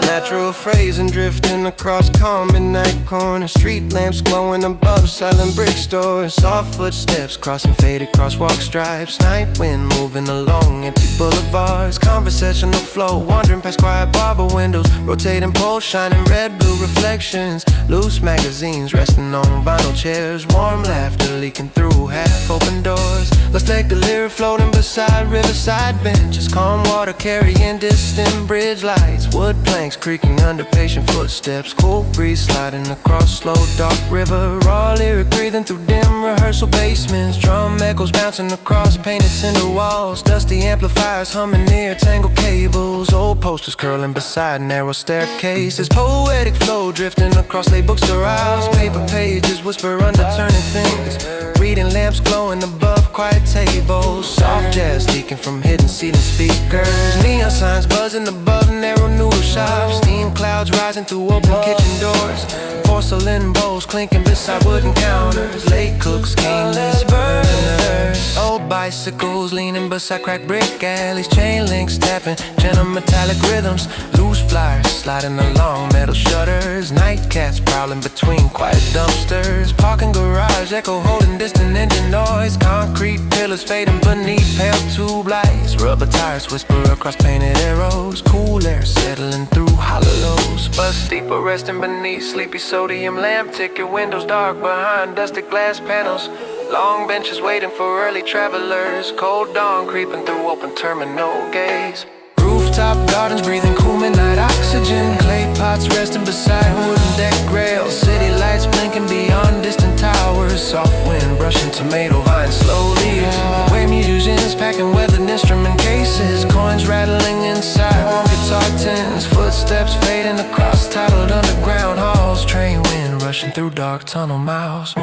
Natural phrasing drifting across calm midnight corners. Street lamps glowing above silent brick stores. Soft footsteps crossing faded crosswalk stripes. Night wind moving along empty boulevards. Conversational flow wandering past quiet barber windows. Rotating poles shining red blue reflections. Loose magazines resting on vinyl chairs. Warm laughter leaking through half open doors. Let's take a lyric floating beside riverside benches. Calm water carrying distant bridge lights. Wood planks creaking under patient footsteps. Cool breeze sliding across slow dark river. Raw lyric breathing through dim rehearsal basements. Drum echoes bouncing across painted cinder walls. Dusty amplifiers humming near tangled cables. Old posters curling beside narrow staircases. Poetic flow drifting across late bookstore aisles. Paper pages whisper under turning things. Reading lamps glowing above quiet tables. Soft jazz leaking from hidden ceiling speakers. Neon signs buzzing above narrow noodle shops. Steam clouds rising through open kitchen doors. Porcelain bowls clinking beside wooden counters. Late cooks, stainless burners. Old bicycles leaning beside cracked brick alleys. Chain links tapping gentle metallic rhythms. Loose flyers sliding along metal shutters. Night cats prowling between quiet dumpsters. Parking garage echo holding distant engine noise. Concrete pillars fading beneath pale tube lights. Rubber tires whisper across painted arrows. Cool air settling through hollows. Bus deeper resting beneath sleepy sodium lamp ticket windows dark behind dusted glass panels. Long benches waiting for early travelers. Cold dawn creeping through open terminal gates. Rooftop gardens breathing cool midnight oxygen. Clay pots resting beside wooden deck rails. City lights blinking beyond distant towers. Soft wind brushing tomato vines slowly. Way musicians packing weathered instrument cases. Coins rattling inside warm guitar tins. Footsteps fading across titled underground halls. Train wind rushing through dark tunnel miles.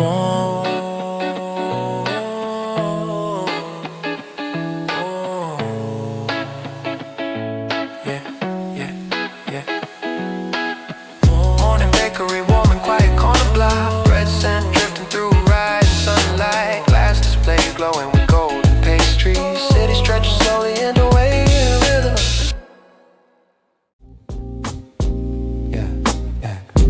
Glowing with golden pastries. City stretches slowly into way rhythm.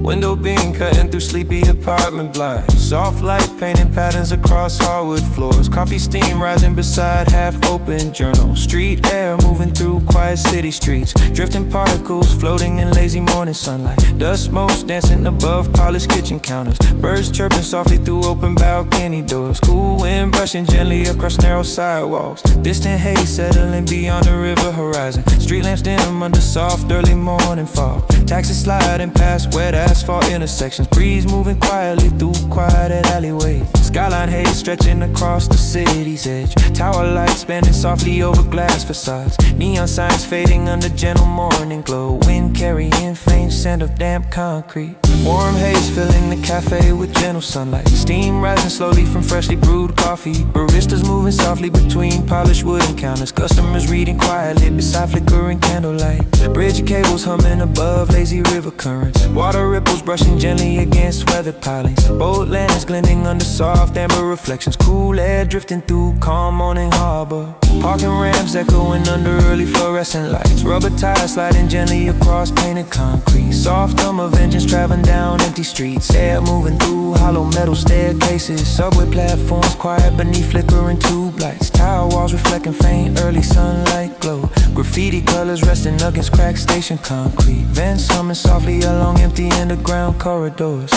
Window beam cutting through sleepy apartment blinds. Soft light painting patterns across hardwood floors. Coffee steam rising beside half-open journals. Street air moving through quiet city streets. Drifting particles floating in lazy morning sunlight. Dust smokes dancing above polished kitchen counters. Birds chirping softly through open balcony doors. Cool wind brushing gently across narrow sidewalks. Distant haze settling beyond the river horizon. Street lamps dim under soft early morning fog. Taxis sliding past wet asphalt intersections. Breeze moving quietly through quiet alleyways. Skyline haze stretching across the city's edge. Tower lights spanning softly over glass facades. Neon signs fading under gentle morning glow. Wind carrying faint scent of damp concrete. Warm haze filling the cafe with gentle sunlight. Steam rising slowly from freshly brewed coffee. Baristas moving softly between polished wooden counters. Customers reading quietly beside flickering candlelight. Bridge cables humming above lazy river currents. Water ripples brushing gently against weathered pilings. Boat lanterns glinting under soft amber reflections. Cool air drifting through calm morning harbor. Parking ramps echoing under early fluorescent lights. Rubber tires sliding gently across painted concrete. Soft hum of engines traveling down empty streets. Air moving through hollow metal staircases. Subway platforms quiet beneath flickering tube lights. Tower walls reflecting faint early sunlight glow. Graffiti colors resting against cracked station concrete. Vents humming softly along empty underground corridors.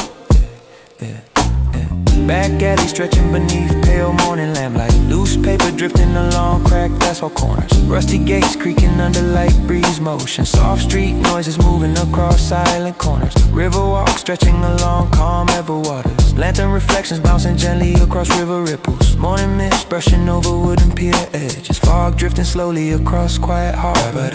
Back alley stretching beneath pale morning lamplight. Loose paper drifting along cracked asphalt corners. Rusty gates creaking under light breeze motion. Soft street noises moving across silent corners. River walks stretching along calm ever waters. Lantern reflections bouncing gently across river ripples. Morning mist brushing over wooden pier edges. Fog drifting slowly across quiet harbor.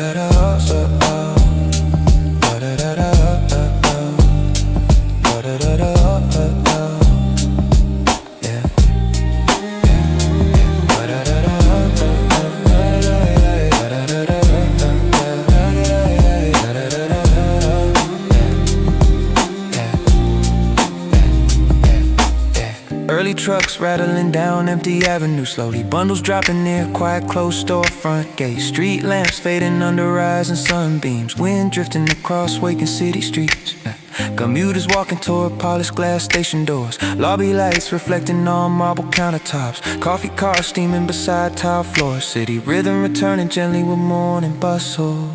trucks rattling down empty avenue slowly. Bundles dropping near quiet closed storefront gates. Street lamps fading under rising sunbeams. Wind drifting across waking city streets. Commuters walking toward polished glass station doors. Lobby lights reflecting on marble countertops. Coffee cars steaming beside tile floors. City rhythm returning gently with morning bustle.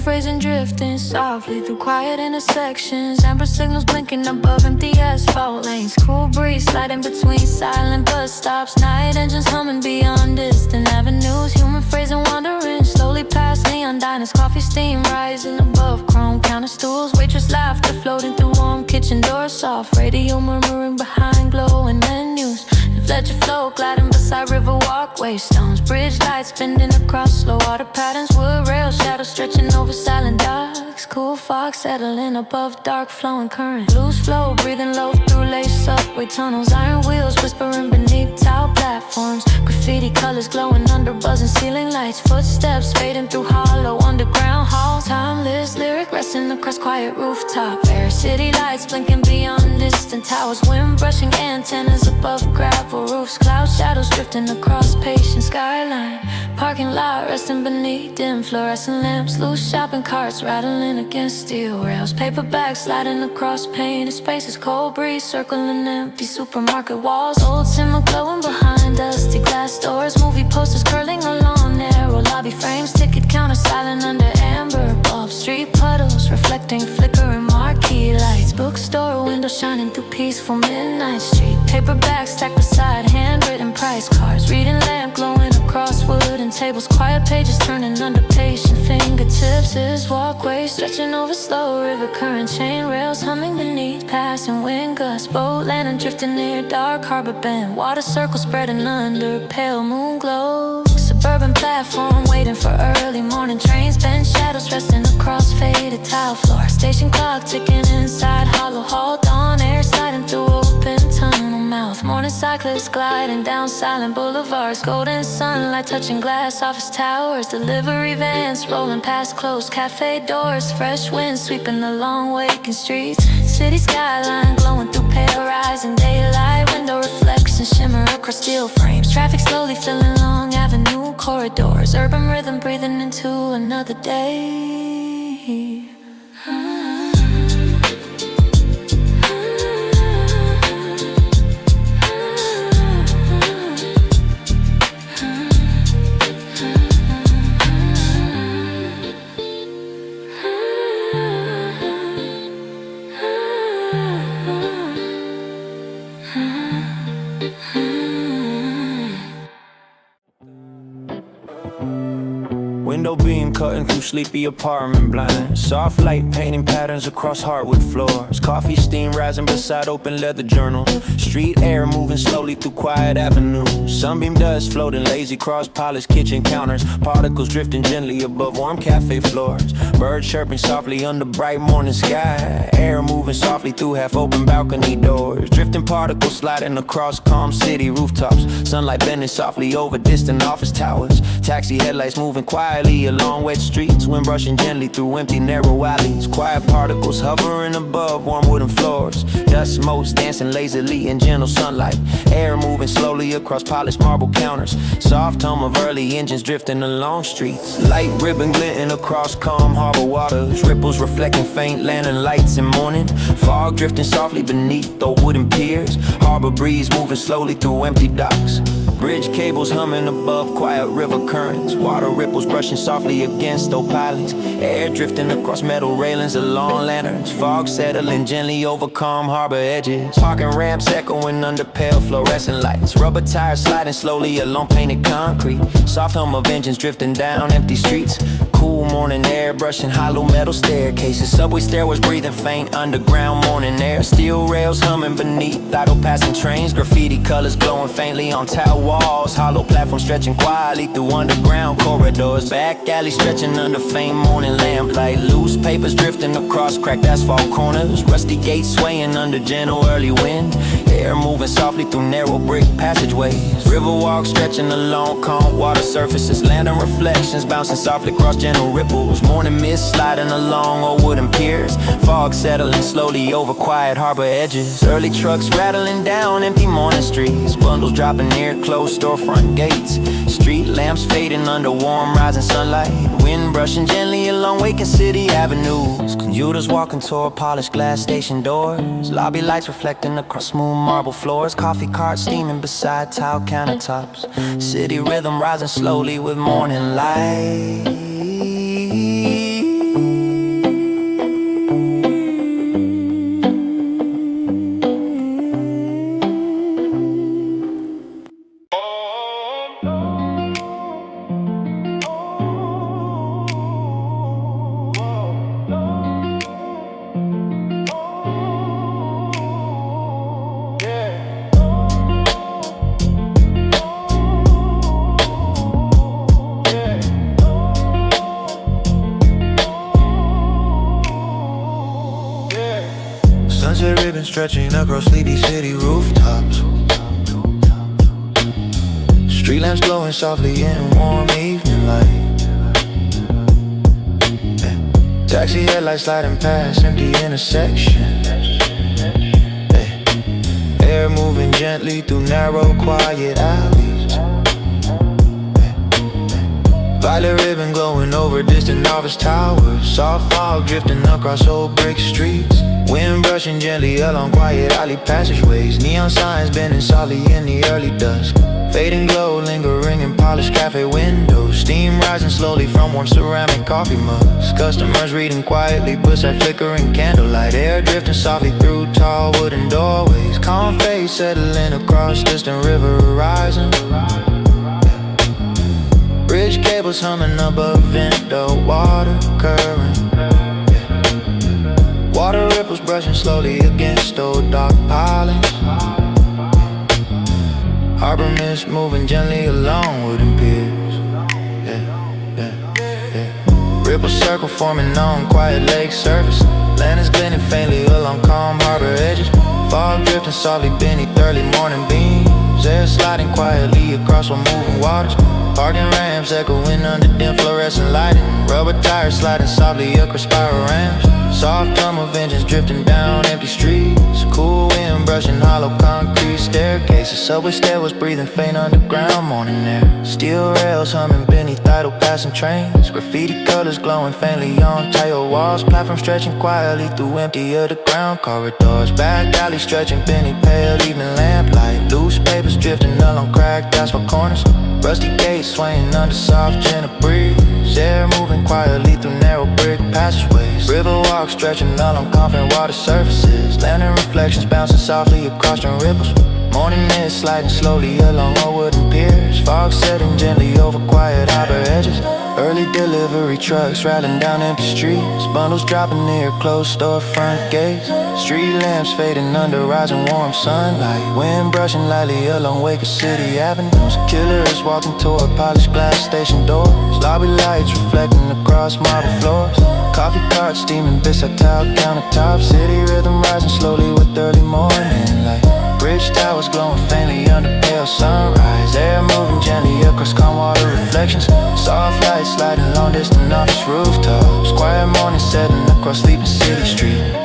Phrasing drifting softly through quiet intersections. Amber signals blinking above empty asphalt lanes. Cool breeze sliding between silent bus stops. Night engines humming beyond distant avenues. Human phrasing wandering slowly past neon diners. Coffee steam rising above chrome counter stools. Waitress laughter floating through warm kitchen doors. Soft radio murmuring behind glowing menus. Ledger flow gliding beside river walkways. Stones, bridge lights bending across slow water patterns. Wood rails, shadows stretching over silent docks. Cool fog settling above dark flowing current. Loose flow breathing low through lace subway tunnels. Iron wheels whispering beneath tile platforms. Graffiti colors glowing under buzzing ceiling lights. Footsteps fading through hollow underground halls. Timeless lyric resting across quiet rooftop air. City lights blinking beyond distant towers. Wind brushing antennas above gravel roofs. Cloud shadows drifting across patient skyline. Parking lot resting beneath dim fluorescent lamps. Loose shopping carts rattling against steel rails. Paper bags sliding across painted spaces. Cold breeze circling empty supermarket walls. Old simmer glowing behind dusty glass doors. Movie posters curling along narrow lobby frames. Ticket counter silent under amber bulbs. Street puddles reflecting flickering marquee lights. Bookstore windows shining through peaceful midnight street. Paper bags stacked beside handwritten price cards. Reading lamp glowing across wooden tables. Quiet pages turning under patient fingertips. This walkway stretching over slow river current. Chain rails humming beneath passing wind gusts. Boat landing drifting near dark harbor bend. Water circles spreading under pale moon glow. Suburban platform waiting for early morning trains. Bent shadows resting across faded tile floor. Station clock ticking inside hollow hall. Dawn air sliding through open tunnel mouth. Morning cyclists gliding down silent boulevards. Golden sunlight touching glass office towers. Delivery vans rolling past closed cafe doors. Fresh wind sweeping the long waking streets. City skyline glowing through pale rising daylight. Window reflections shimmer across steel frames. Traffic slowly filling long avenue corridors. Urban rhythm breathing into another day. Window beam cutting through sleepy apartment blinds. Soft light painting patterns across hardwood floors. Coffee steam rising beside open leather journals. Street air moving slowly through quiet avenues. Sunbeam dust floating lazy across polished kitchen counters. Particles drifting gently above warm cafe floors. Birds chirping softly under bright morning sky. Air moving softly through half-open balcony doors. Drifting particles sliding across calm city rooftops. Sunlight bending softly over distant office towers. Taxi headlights moving quietly along wet streets. Wind brushing gently through empty narrow alleys. Quiet particles hovering above warm wooden floors. Dust motes dancing lazily in gentle sunlight. Air moving slowly across polished marble counters. Soft hum of early engines drifting along streets. Light ribbon glinting across calm harbor waters. Ripples reflecting faint lantern lights in morning. Fog drifting softly beneath the wooden piers. Harbor breeze moving slowly through empty docks. Bridge cables humming above quiet river currents. Water ripples brushing softly against old pilings. Air drifting across metal railings along lanterns. Fog settling gently over calm harbor edges. Parking ramps echoing under pale fluorescent lights. Rubber tires sliding slowly along painted concrete. Soft hum of engines drifting down empty streets. Cool morning air brushing hollow metal staircases. Subway stairways breathing faint underground morning air. Steel rails humming beneath idle passing trains. Graffiti colors glowing faintly on tile walls. Hollow platforms stretching quietly through underground corridors. Back alley stretching under faint morning lamplight. Loose papers drifting across cracked asphalt corners. Rusty gates swaying under gentle early wind. Air moving softly through narrow brick passageways. River walks stretching along calm water surfaces. Land and reflections bouncing softly across gentle ripples. Morning mist sliding along old wooden piers. Fog settling slowly over quiet harbor edges. Early trucks rattling down empty morning streets. Bundles dropping near closed storefront gates. Street lamps fading under warm rising sunlight. Wind brushing gently along waking city avenues. Commuters walking toward polished glass station doors. Lobby lights reflecting across smooth marble floors. Coffee carts steaming beside tile countertops. City rhythm rising slowly with morning light. Sunset ribbon stretching across sleepy city rooftops. Street lamps glowing softly in warm evening light. Taxi headlights sliding past empty intersections. Air moving gently through narrow quiet alleys. Violet ribbon glowing over distant office towers. Soft fog drifting across old brick streets. Wind brushing gently along quiet alley passageways. Neon signs bending softly in the early dusk. Fading glow lingering in polished cafe windows. Steam rising slowly from warm ceramic coffee mugs. Customers reading quietly beside flickering candlelight. Air drifting softly through tall wooden doorways. Calm face settling across distant river horizon. Bridge cables humming above window. Water current. Water ripples brushing slowly against old dock pilings. Harbor mist moving gently along wooden piers. Ripples circle forming on quiet lake surface. Land is glinting faintly along calm harbor edges. Fog drifting softly beneath early morning beams. Air sliding quietly across while moving waters. Parking ramps echoing under dim fluorescent lighting. Rubber tires sliding softly across spiral ramps. Soft hum of engines drifting down empty streets. Cool wind brushing hollow concrete staircases. Subway stairwells breathing faint underground morning air. Steel rails humming beneath idle passing trains. Graffiti colors glowing faintly on tile walls. Platforms stretching quietly through empty underground corridors. Back alley stretching beneath pale evening lamplight. Loose papers drifting along cracked asphalt corners. Rusty gates swaying under soft gentle breeze. Air moving quietly through narrow brick passageways. River walks stretching along confident water surfaces. Land and reflections bouncing softly across the ripples. Morning mist sliding slowly along old wooden piers. Fog setting gently over quiet harbor edges. Early delivery trucks rattling down empty streets. Bundles dropping near closed storefront gates. Street lamps fading under rising warm sunlight. Wind brushing lightly along Waker City avenues. Killers walking toward polished glass station doors. Lobby lights reflecting across marble floors. Coffee carts steaming beside tile countertops. City rhythm rising slowly with early morning light. Bridge towers glowing faintly under pale sunrise. Air moving gently across calm water reflections. Soft lights sliding along distant office rooftops. Quiet morning setting across sleeping city street.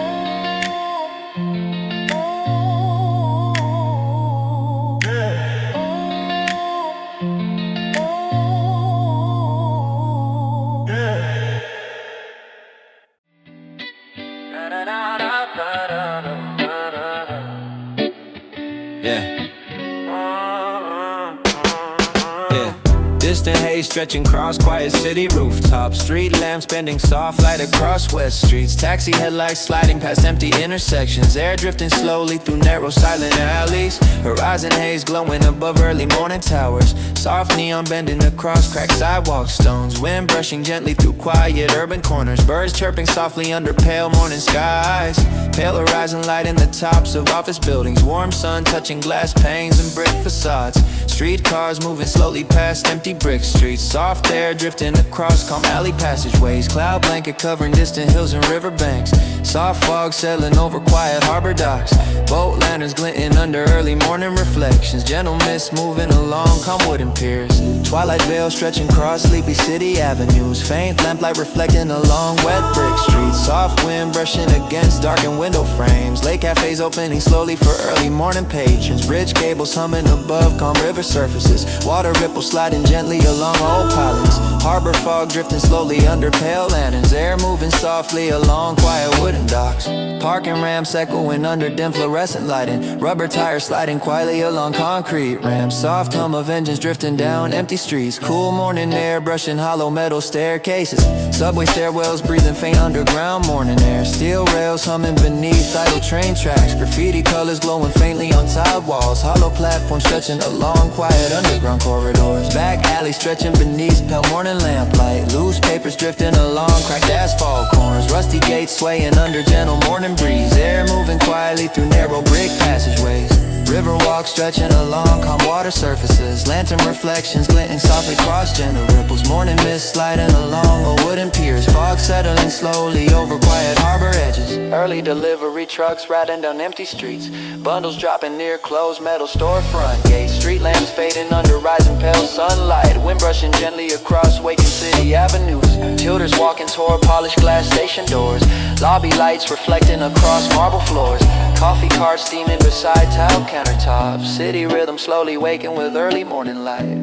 Distant haze stretching across quiet city rooftops. Street lamps bending soft light across west streets. Taxi headlights sliding past empty intersections. Air drifting slowly through narrow silent alleys. Horizon haze glowing above early morning towers. Soft neon bending across cracked sidewalk stones. Wind brushing gently through quiet urban corners. Birds chirping softly under pale morning skies. Pale horizon light in the tops of office buildings. Warm sun touching glass panes and brick facades. Streetcars moving slowly past empty brick streets. streets. Soft air drifting across calm alley passageways. Cloud blanket covering distant hills and riverbanks. Soft fog settling over quiet harbor docks. Boat lanterns glinting under early morning reflections. Gentle mist moving along calm wooden piers. Twilight veil stretching across sleepy city avenues. Faint lamplight reflecting along wet brick streets. Soft wind brushing against darkened window frames. Lake cafes opening slowly for early morning patrons. Bridge cables humming above calm river surfaces. Water ripples sliding gently along old pilings. Harbor fog drifting slowly under pale lanterns. Air moving softly along quiet wooden docks. Parking ramps echoing under dim fluorescent lighting. Rubber tires sliding quietly along concrete ramps. Soft hum of engines drifting down empty streets. Cool morning air brushing hollow metal staircases. Subway stairwells breathing faint underground morning air. Steel rails humming beneath idle train tracks. Graffiti colors glowing faintly on tiled walls. Hollow platforms stretching along quiet underground corridors. Back alleys stretching beneath pale morning lamplight. Loose papers drifting along cracked asphalt corners. Rusty gates swaying under gentle morning breeze. Air moving quietly through narrow brick passageways. River walk stretching along calm water surfaces. Lantern reflections glinting softly across gentle ripples. Morning mist sliding along old wooden piers. Fog settling slowly over quiet harbor edges. Early delivery trucks riding down empty streets. Bundles dropping near closed metal storefront gates. Street lamps fading under rising pale sunlight. Wind brushing gently across waking city avenues. Tilters walking toward polished glass station doors. Lobby lights reflecting across marble floors. Coffee carts steaming beside tile countertops. City rhythm slowly waking with early morning light.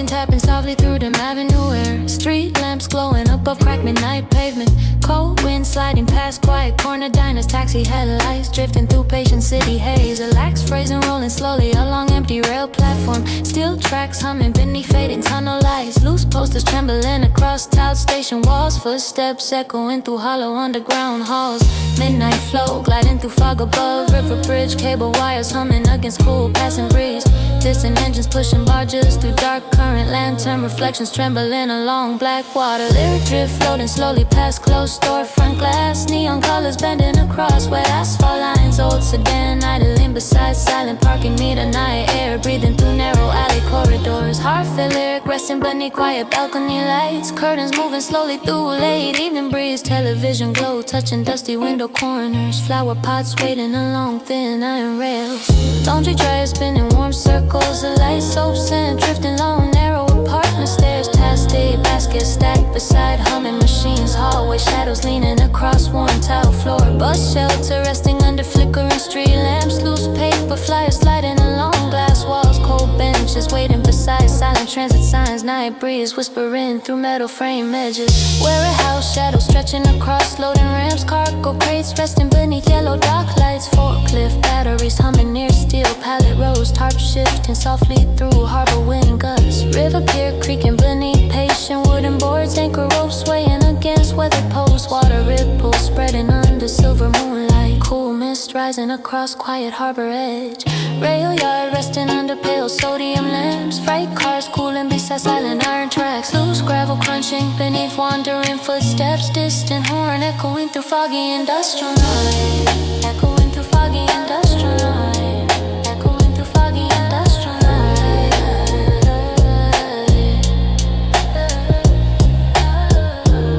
Tapping softly through dim avenue air. Street lamps glowing above cracked midnight pavement. Cold wind sliding past quiet corner diners. Taxi headlights drifting through patient city haze. A lax phrasing rolling slowly along empty rail platform. Steel tracks humming beneath fading tunnel lights. Loose posters trembling across tiled station walls. Footsteps echoing through hollow underground halls. Midnight flow gliding through fog above. River bridge cable wires humming against cool passing breeze. Distant engines pushing barges through dark current. Lantern reflections trembling along black water. Lyric drift floating slowly past closed storefront glass. Neon colors bending across wet asphalt lines. Old sedan idling beside silent parking meter. Night air breathing through narrow alley corridors. Heartfelt lyric resting beneath quiet balcony lights. Curtains moving slowly through late evening breeze. Television glow touching dusty window corners. Flower pots waiting along thin iron rails. Laundry dryers spinning warm circles. The light soaps and drifting long narrow apartment stairs. Past day baskets stacked beside humming machines. Hallway shadows leaning across worn tile floor. Bus shelter resting under flickering street lamps. Loose paper flyers sliding along glass walls. Cold benches waiting beside silent transit signs. Night breeze whispering through metal frame edges. Warehouse shadows stretching across loading ramps. Cargo crates resting beneath yellow dock lights. Forklift batteries humming near steel pallet rows. Tarp shifting softly through harbor wind gusts. River pier creaking beneath patient wooden boards. Anchor ropes swaying against weather posts. Water ripples spreading under silver moonlight. Cool mist rising across quiet harbor edge. Rail yard resting under pale sodium lamps. Freight cars cooling beside silent iron tracks. Loose gravel crunching beneath wandering footsteps. Distant horn echoing through foggy industrial night. Echoing through foggy industrial night. Echoing through foggy industrial night.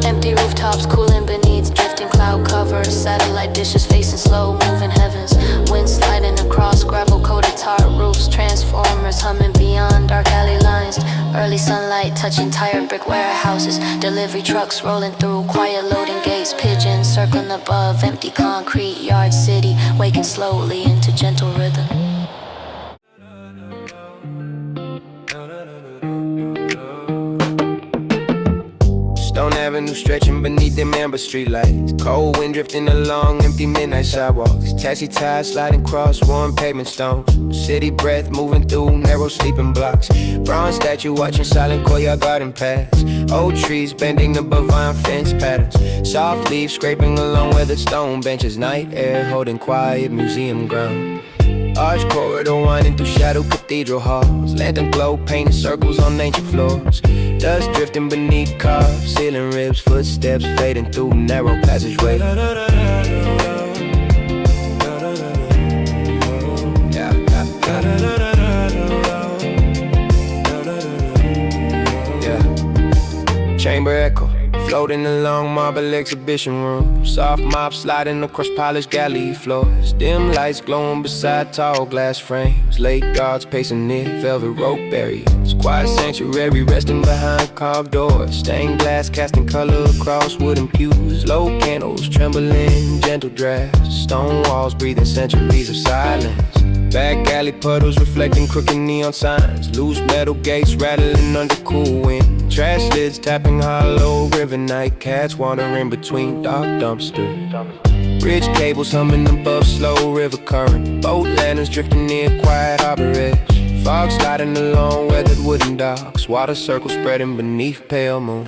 Empty rooftops cooling beneath drifting cloud cover. Satellite dishes facing slow moving heavens. Wind sliding across gravel coated tar roofs. Transformers humming beyond dark alley lines. Early sunlight touching tired brick warehouses. Delivery trucks rolling through quiet loading gates. Pigeons circling above empty concrete yard. City waking slowly into gentle rhythm. Don't ever Avenue stretching beneath them amber streetlights. Cold wind drifting along empty midnight sidewalks. Taxi ties sliding across warm pavement stones. City breath moving through narrow sleeping blocks. Bronze statue watching silent courtyard garden pass. Old trees bending above iron fence patterns. Soft leaves scraping along weathered stone benches. Night air holding quiet museum ground. Arch corridor winding through shadow cathedral halls. Lantern glow painted circles on ancient floors. Dust drifting beneath carved ceiling ribs. Footsteps fading through narrow passageway. Chamber echo, floating along marble exhibition room. Soft mop sliding across polished gallery floors. Dim lights glowing beside tall glass frames. Late guards pacing near velvet rope barriers. Quiet sanctuary resting behind carved doors. Stained glass casting color across wooden pews. Low candles trembling gentle drafts. Stone walls breathing centuries of silence. Back alley puddles reflecting crooked neon signs. Loose metal gates rattling under cool wind. Trash lids tapping hollow river night. Cats wandering between dark dumpsters. Bridge cables humming above slow river current. Boat lanterns drifting near quiet harbor edge. Fog sliding along weathered wooden docks. Water circles spreading beneath pale moon.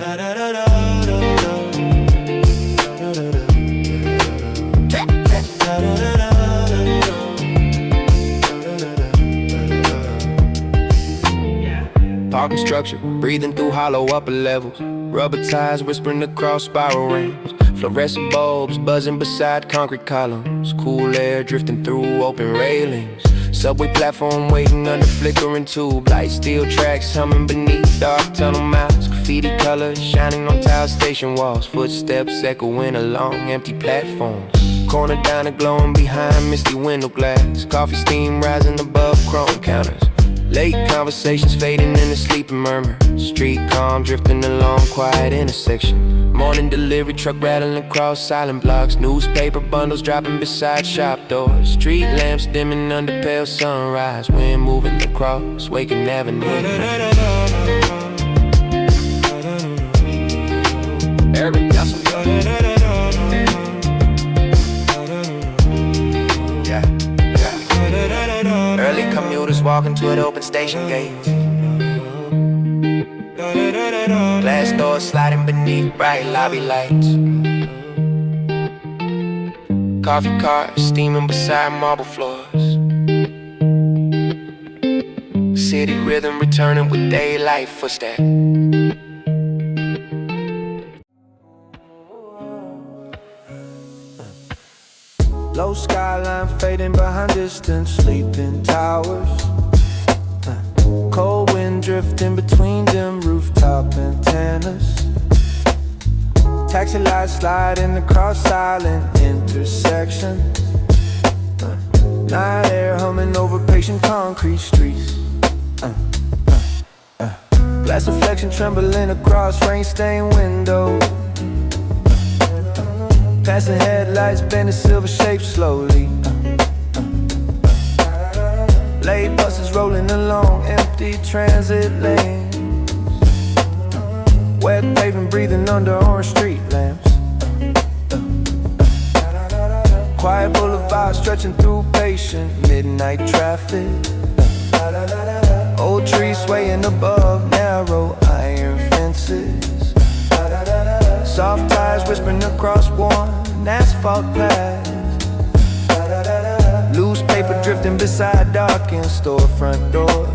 Parking structure, breathing through hollow upper levels. Rubber ties whispering across spiral rings. Fluorescent bulbs buzzing beside concrete columns. Cool air drifting through open railings. Subway platform waiting under flickering tube lights. Steel tracks humming beneath dark tunnel mouths. Graffiti colors shining on tile station walls. Footsteps echoing along empty platforms. Corner diner glowing behind misty window glass. Coffee steam rising above chrome counters. Late conversations fading in a sleeping murmur. Street calm drifting along quiet intersection. Morning delivery truck rattling across silent blocks. Newspaper bundles dropping beside shop doors. Street lamps dimming under pale sunrise. Wind moving across Waking Avenue. Eric, got some early commuters walking toward open station gates. Glass doors sliding beneath bright lobby lights. Coffee cars steaming beside marble floors. City rhythm returning with daylight footsteps. Low skyline fading behind distant sleeping towers. Cold wind drifting between dim rooftop antennas. Taxi lights sliding across silent intersections. Night air humming over patient concrete streets. Glass reflection trembling across rain-stained windows. Passing headlights bending silver shapes slowly. Late buses rolling along empty transit lanes. Wet pavement breathing under orange street lamps. Quiet boulevard stretching through patient midnight traffic. Old trees swaying above narrow iron fences. Soft tires whispering across worn asphalt paths. Loose paper drifting beside darkened storefront doors.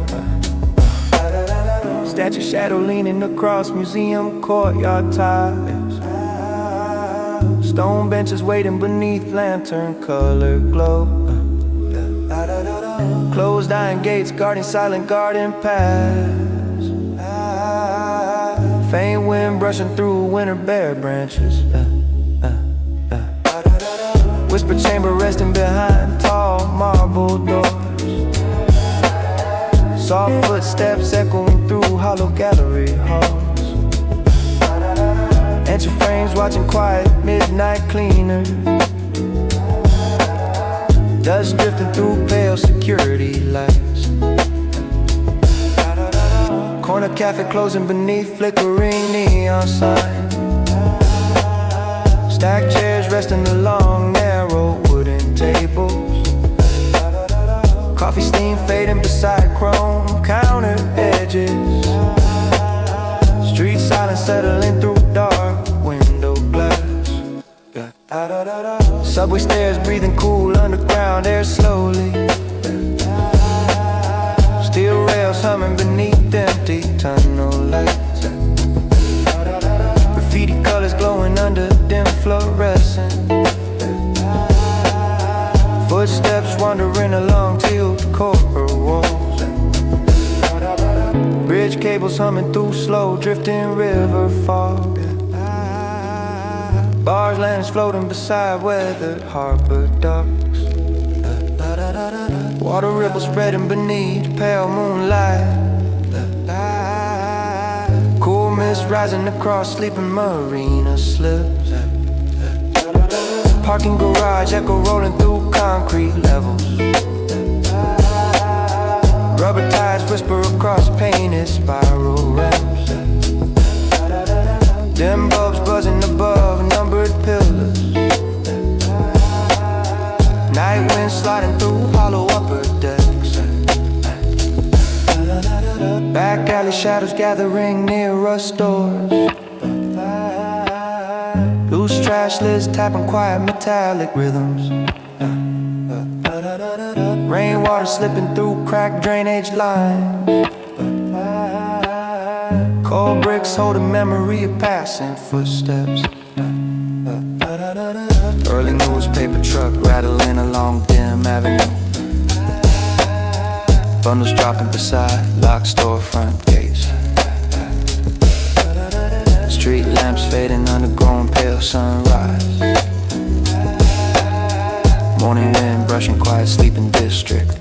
Statue shadow leaning across museum courtyard tiles. Stone benches waiting beneath lantern colored glow. Closed iron gates guarding silent garden paths. Faint wind brushing through winter bare branches. Whisper chamber resting behind tall marble doors. Soft footsteps echoing through hollow gallery halls. Ancient frames watching quiet midnight cleaners. Dust drifting through pale security lights. Corner cafe closing beneath flickering neon signs. Stacked chairs resting along narrow wooden tables. Coffee steam fading beside chrome counter edges. Street silence settling through dark window glass. Subway stairs breathing cool underground air slowly. Steel rails humming beneath empty tunnel lights. Graffiti colors glowing under dim fluorescent. Footsteps wandering along teal corridor walls. Bridge cables humming through slow drifting river fog. Barge lanterns floating beside weathered harbor docks. Water ripples spreading beneath pale moonlight. Cool mist rising across sleeping marina slips. Parking garage echo rolling through concrete levels. Rubber tires whisper across painted spiral ramps. Dim bulbs buzzing above numbered pillars. Night wind sliding through hollow upper decks. Back alley shadows gathering near us doors. Loose trash lids tapping quiet metallic rhythms. Rainwater slipping through cracked drainage lines. Cold bricks holding memory of passing footsteps. Early newspaper truck rattling along dim avenue. Bundles dropping beside locked storefront gates. Street lamps fading under growing pale sunrise. Morning wind brushing quiet sleeping district.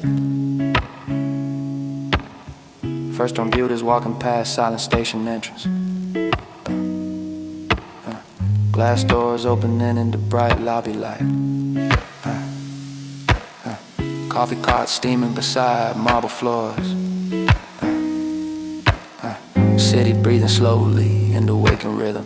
First on builders walking past silent station entrance. Glass doors opening into bright lobby light. Coffee carts steaming beside marble floors. City breathing slowly into waking rhythm.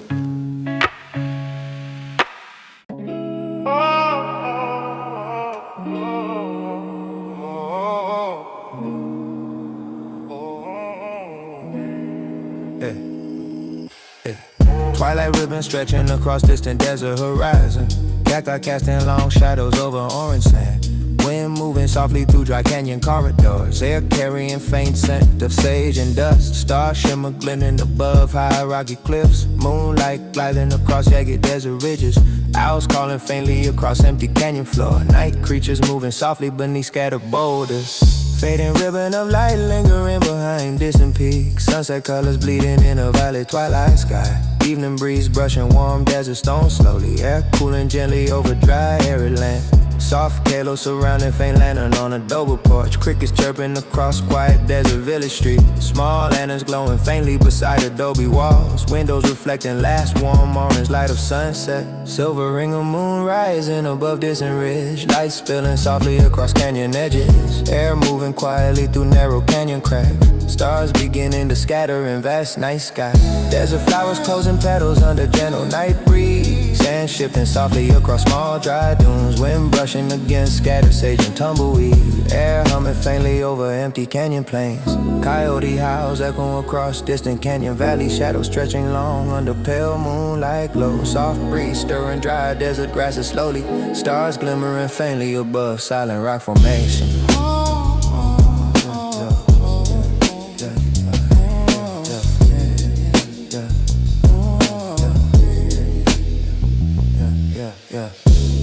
Twilight ribbon stretching across distant desert horizon. Cacti casting long shadows over orange sand. Wind moving softly through dry canyon corridors. Air carrying faint scent of sage and dust. Stars shimmer glinting above high rocky cliffs. Moonlight gliding across jagged desert ridges. Owls calling faintly across empty canyon floor. Night creatures moving softly beneath scattered boulders. Fading ribbon of light lingering behind distant peaks. Sunset colors bleeding in a violet twilight sky. Evening breeze brushing warm desert stones slowly. Air cooling gently over dry arid land. Soft halo surrounding faint lantern on a double porch. Crickets chirping across quiet desert village street. Small lanterns glowing faintly beside adobe walls. Windows reflecting last warm orange light of sunset. Silver ring of moon rising above distant ridge. Lights spilling softly across canyon edges. Air moving quietly through narrow canyon cracks. Stars beginning to scatter in vast night sky. Desert flowers closing petals under gentle night breeze. Sand shifting softly across small dry dunes. Wind brushing against scattered sage and tumbleweed. Air humming faintly over empty canyon plains. Coyote howls echoing across distant canyon valleys. Shadows stretching long under pale moonlight glow. Soft breeze stirring dry desert grasses slowly. Stars glimmering faintly above silent rock formation.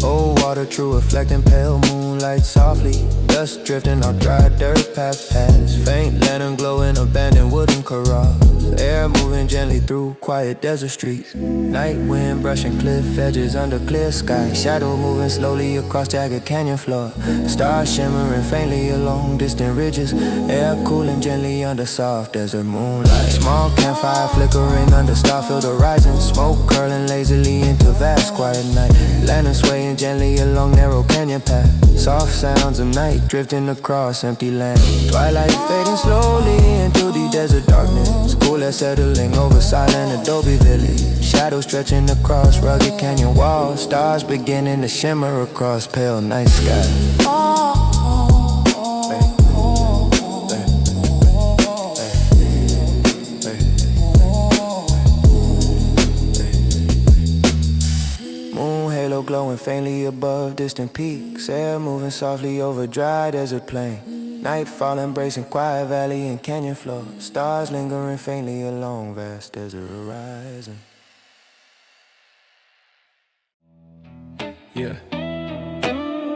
Old water true reflecting pale moonlight softly. Dust drifting on dry dirt path past. Faint lantern glowing abandoned wooden corrals. Air moving gently through quiet desert streets. Night wind brushing cliff edges under clear sky. Shadow moving slowly across jagged canyon floor. Stars shimmering faintly along distant ridges. Air cooling gently under soft desert moonlight. Small campfire flickering under star-filled horizon. Smoke curling lazily into vast quiet night. Lantern swaying gently along narrow canyon path. Soft sounds of night drifting across empty land. Twilight fading slowly into the desert darkness. Cooler settling over silent adobe village. Shadows stretching across rugged canyon walls. Stars beginning to shimmer across pale night sky. Glowing faintly above distant peaks. Air moving softly over dry desert plain. Nightfall embracing quiet valley and canyon floor. Stars lingering faintly along vast desert horizon. Yeah.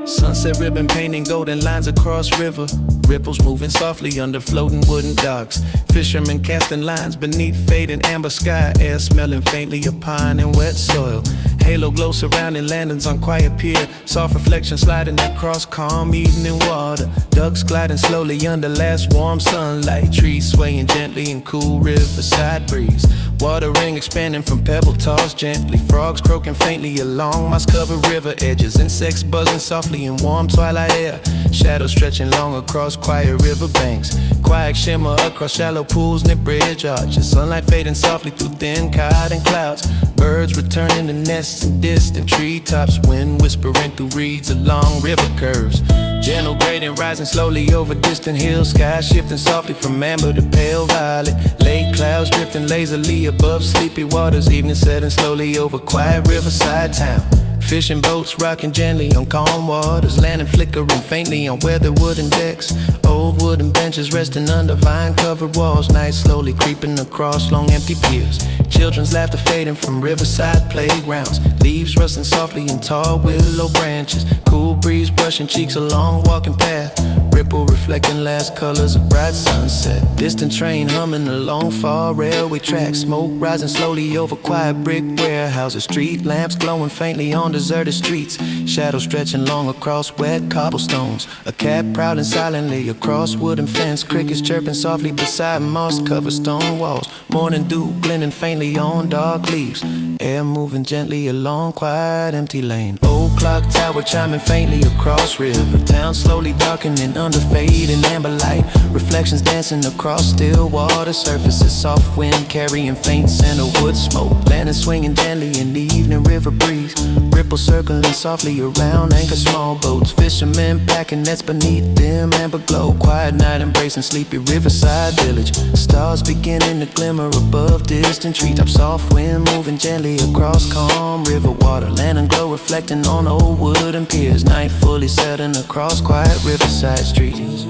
Sunset ribbon painting golden lines across river. Ripples moving softly under floating wooden docks. Fishermen casting lines beneath fading amber sky. Air smelling faintly of pine and wet soil. Halo glow surrounding landings on quiet pier. Soft reflection sliding across calm evening water. Ducks gliding slowly under last warm sunlight. Trees swaying gently in cool riverside breeze. Water ring expanding from pebble tossed gently. Frogs croaking faintly along moss-covered river edges. Insects buzzing softly in warm twilight air. Shadows stretching long across quiet river banks. Quiet shimmer across shallow pools near bridge arches. Sunlight fading softly through thin cotton clouds. Birds returning to nests in distant treetops. Wind whispering through reeds along river curves. Gentle gradient rising slowly over distant hills. Sky shifting softly from amber to pale violet. Lake clouds drifting lazily above sleepy waters. Evening setting slowly over quiet riverside town. Fishing boats rocking gently on calm waters. Landing flickering faintly on weathered wooden decks. Old wooden benches resting under vine-covered walls. Night slowly creeping across long empty piers. Children's laughter fading from riverside playgrounds. Leaves rustling softly in tall willow branches. Cool breeze brushing cheeks along walking path. Ripple reflecting last colors of bright sunset. Distant train humming along far railway tracks. Smoke rising slowly over quiet brick warehouses. Street lamps glowing faintly on deserted streets. Shadows stretching long across wet cobblestones. A cat prowling silently across wooden fence. Crickets chirping softly beside moss-covered stone walls. Morning dew glinting faintly on dark leaves. Air moving gently along quiet empty lane. Old clock tower chiming faintly across river. Town slowly darkening under fading amber light. Reflections dancing across still water surfaces. Soft wind carrying faint scent of wood smoke. Landing swinging gently in the evening river breeze. Ripples circling softly around anchor small boats. Fishermen packing nets beneath dim amber glow. Quiet night embracing sleepy riverside village. Stars beginning to glimmer above distant treetops. Soft wind moving gently across calm river water. Land and glow reflecting on old wooden piers. Night fully setting across quiet riverside streets.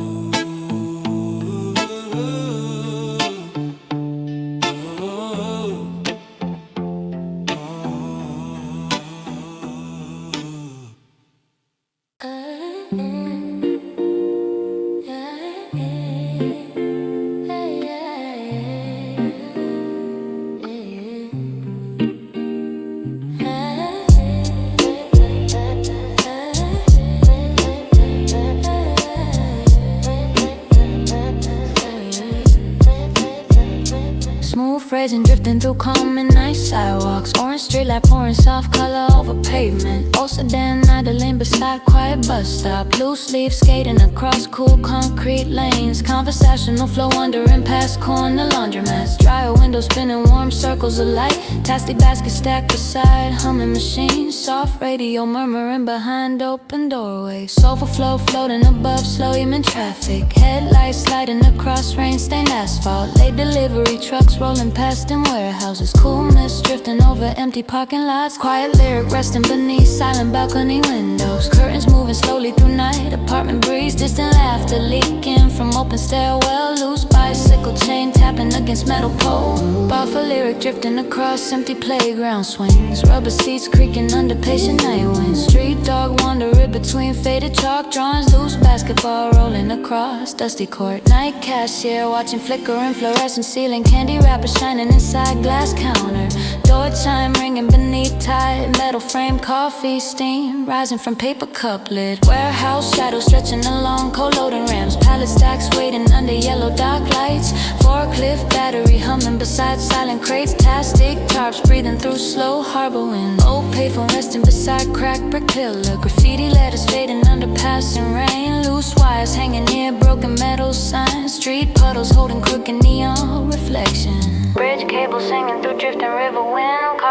Phrasing drifting through calm and night sidewalks. Orange streetlight pouring soft color over pavement. Old sedan idling beside quiet bus stop. Loose leaves skating across cool concrete lanes. Conversational flow wandering past corner laundromats. Dryer windows spinning warm circles of light. Tasty baskets stacked beside humming machines. Soft radio murmuring behind open doorways. Soulful flow floating above slow human traffic. Headlights sliding across rain-stained asphalt. Late delivery trucks rolling past in warehouses. Cool mist drifting over empty parking lots. Quiet lyric resting beneath silent balcony windows. Curtains moving slowly through night. Apartment breeze, distant laughter leaking from open stairwell. Loose bicycle chain tapping against metal pole. Bar for lyric drifting across empty playground swings. Rubber seats creaking under patient night winds. Street dog wandering between faded chalk drawings. Loose basketball rolling across dusty court. Night cashier watching flickering fluorescent ceiling. Candy wrapper shining inside glass counter. Door chime ringing beneath tight metal frame. Coffee steam rising from paper cup lid. Warehouse shadows stretching along cold loading ramps. Pallet stacks waiting under yellow dock lights. Forklift battery humming beside silent crates. Tastic tarps breathing through slow harbor wind. Old payphone resting beside cracked brick pillar. Graffiti letters fading under passing rain. Loose wires hanging near broken metal signs. Street puddles holding crooked neon reflection.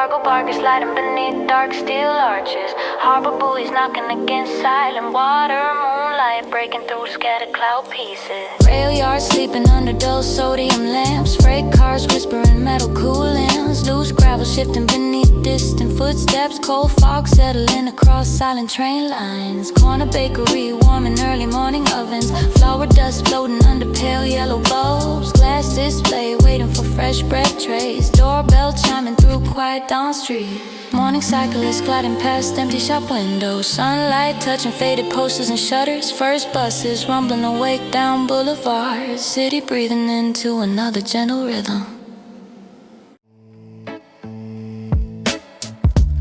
cargo barges sliding beneath dark steel arches. Harbor buoys knocking against silent water. Moonlight breaking through scattered cloud pieces. Rail yards sleeping under dull sodium lamps. Freight cars whispering metal coolants. Loose gravel shifting beneath distant footsteps. Cold fog settling across silent train lines. Corner bakery warming early morning ovens. Flour dust floating under pale yellow bulbs. Glass display waiting for fresh bread trays. Doorbell chiming through quiet dawn street. Morning cyclists gliding past empty shop windows. Sunlight touching faded posters and shutters. First buses rumbling awake down boulevards. City breathing into another gentle rhythm.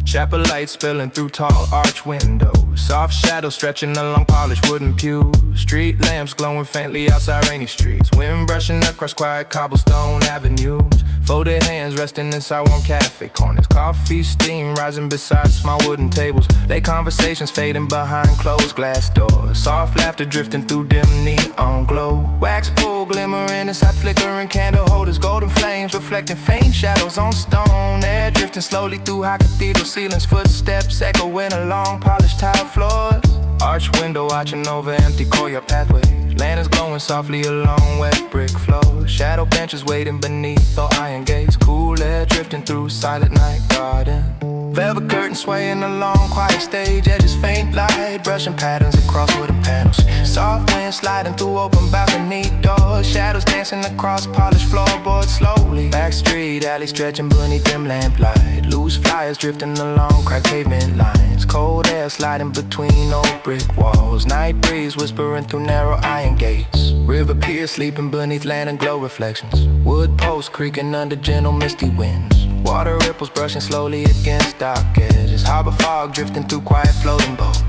Chapel lights spilling through tall arch windows. Soft shadows stretching along polished wooden pews. Street lamps glowing faintly outside rainy streets. Wind brushing across quiet cobblestone avenues. Folded hands resting inside warm cafe corners. Coffee steam rising beside small wooden tables. Late conversations fading behind closed glass doors. Soft laughter drifting through dim neon glow. Wax pool glimmering inside flickering candle holders. Golden flames reflecting faint shadows on stone. Air drifting slowly through high cathedral ceilings. Footsteps echoing along polished tile floors. Arch window watching over empty courtyard pathways. Lanterns glowing softly along wet brick floors. Shadow benches waiting beneath the iron gates. Cool air drifting through silent night garden. Velvet curtains swaying along quiet stage edges. Faint light brushing patterns across wooden panels. Soft wind sliding through open balcony doors. Shadows dancing across polished floorboards slowly. Back street alley stretching beneath dim lamplight. Loose flyers drifting along cracked pavement lines. Cold air sliding between old brick walls. Night breeze whispering through narrow iron gates. River pier sleeping beneath lantern glow reflections. Wood posts creaking under gentle misty winds. Water ripples brushing slowly against dark edges. Harbor fog drifting through quiet floating boats.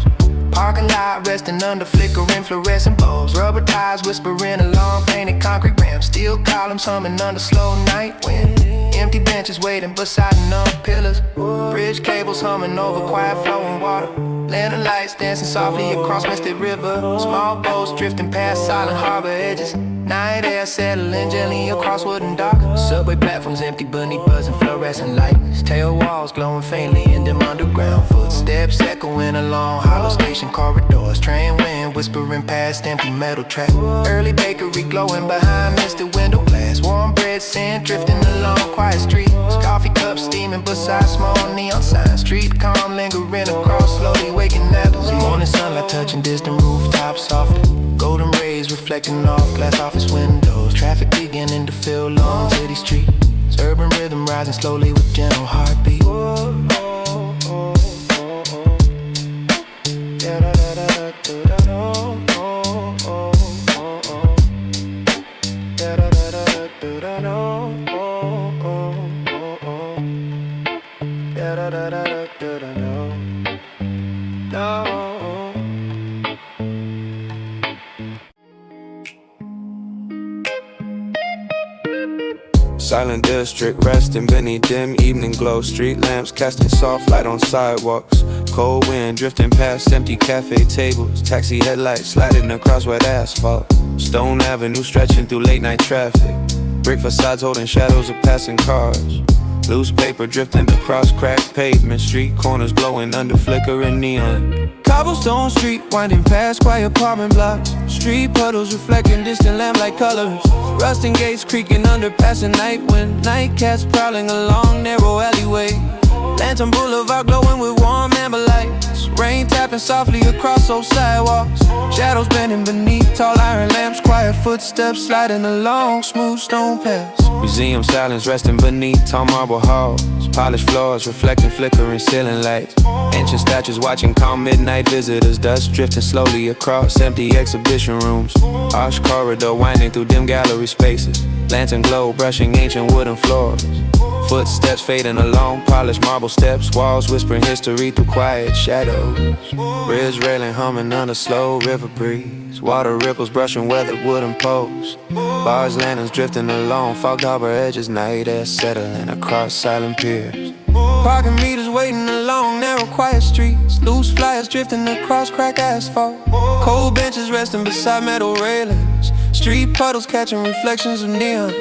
Parking lot resting under flickering fluorescent bulbs. Rubber tires whispering along painted concrete ramps. Steel columns humming under slow night wind. Empty benches waiting beside numb pillars. Bridge cables humming over quiet flowing water. Lantern lights dancing softly across misted river. Small boats drifting past silent harbor edges. Night air settling gently across wooden dock. Subway platforms empty beneath buzzing fluorescent lights. Tail walls glowing faintly in them underground footsteps echoing along hollow station corridors. Train wind whispering past empty metal tracks. Early bakery glowing behind misted window glass. Warm bread scent drifting along quiet streets. Coffee cups steaming beside small neon signs. Street calm lingering across slowly waking apples. Morning sunlight touching distant rooftops softly. Golden rays reflecting off glass office windows. Traffic beginning to fill long city streets. Urban rhythm rising slowly with gentle heartbeat. Silent district resting beneath dim evening glow. Street lamps casting soft light on sidewalks. Cold wind drifting past empty cafe tables. Taxi headlights sliding across wet asphalt. Stone Avenue stretching through late night traffic. Brick facades holding shadows of passing cars. Loose paper drifting across cracked pavement. Street corners glowing under flickering neon. Cobblestone street winding past quiet apartment blocks. Street puddles reflecting distant lamplight colors. Rusting gates creaking under passing night wind. Night cats prowling along narrow alleyway. Lantern Boulevard glowing with warm amber lights. Rain tapping softly across those sidewalks. Shadows bending beneath tall iron lamps. Quiet footsteps sliding along smooth stone paths. Museum silence resting beneath tall marble halls. Polished floors reflecting flickering ceiling lights. Ancient statues watching calm midnight visitors. Dust drifting slowly across empty exhibition rooms. Arched corridor winding through dim gallery spaces. Lantern glow brushing ancient wooden floors. Footsteps fading along polished marble steps. Walls whispering history through quiet shadows. Bridge railing humming under slow river breeze. Water ripples brushing weathered wooden posts. Bars lanterns drifting along fogged harbor edges. Night air settling across silent piers. Parking meters waiting along narrow quiet streets. Loose flyers drifting across cracked asphalt. Cold benches resting beside metal railings. Street puddles catching reflections of neon.